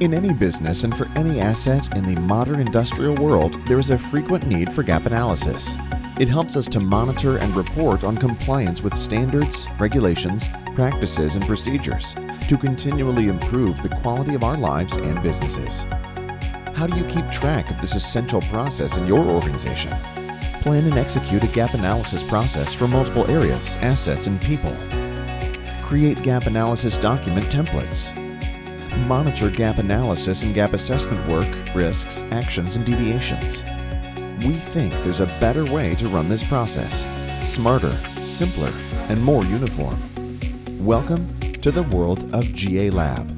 In any business and for any asset in the modern industrial world, there is a frequent need for gap analysis. It helps us to monitor and report on compliance with standards, regulations, practices, and procedures to continually improve the quality of our lives and businesses. How do you keep track of this essential process in your organization? Plan and execute a gap analysis process for multiple areas, assets, and people. Create gap analysis document templates. Monitor gap analysis and gap assessment work, risks, actions, and deviations. We think there's a better way to run this process, smarter, simpler, and more uniform. Welcome to the world of GA Lab.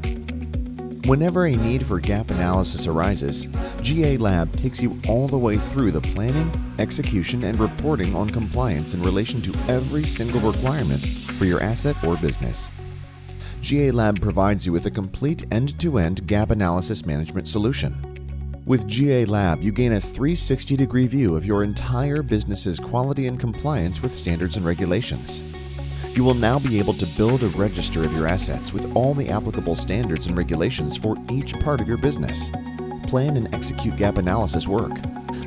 Whenever a need for gap analysis arises, GA Lab takes you all the way through the planning, execution, and reporting on compliance in relation to every single requirement for your asset or business. GA Lab provides you with a complete end-to-end gap analysis management solution. With GA Lab, you gain a 360-degree view of your entire business's quality and compliance with standards and regulations. You will now be able to build a register of your assets with all the applicable standards and regulations for each part of your business. Plan and execute gap analysis work.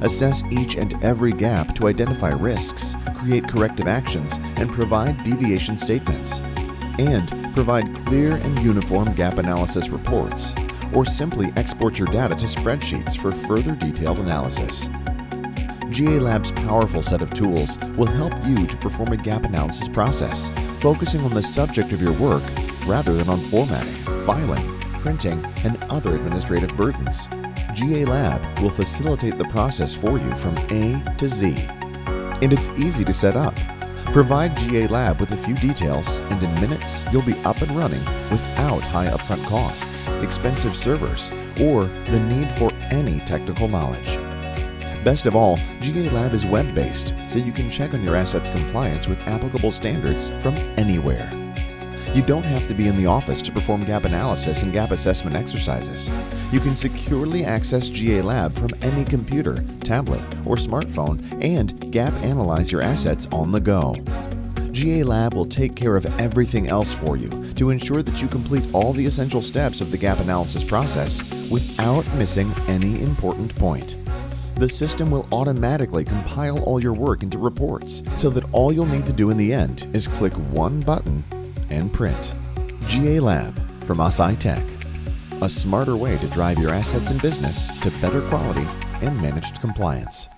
Assess each and every gap to identify risks, create corrective actions, and provide deviation statements. And provide clear and uniform gap analysis reports, or simply export your data to spreadsheets for further detailed analysis. GA Lab's powerful set of tools will help you to perform a gap analysis process, focusing on the subject of your work rather than on formatting, filing, printing, and other administrative burdens. GA Lab will facilitate the process for you from A to Z. And it's easy to set up. Provide GA Lab with a few details, and in minutes, you'll be up and running without high upfront costs, expensive servers, or the need for any technical knowledge. Best of all, GA Lab is web-based, so you can check on your assets' compliance with applicable standards from anywhere. You don't have to be in the office to perform gap analysis and gap assessment exercises. You can securely access GA Lab from any computer, tablet, or smartphone and gap analyze your assets on the go. GA Lab will take care of everything else for you to ensure that you complete all the essential steps of the gap analysis process without missing any important point. The system will automatically compile all your work into reports so that all you'll need to do in the end is click one button and print. GA Lab from ASAITEC. A smarter way to drive your assets and business to better quality and managed compliance.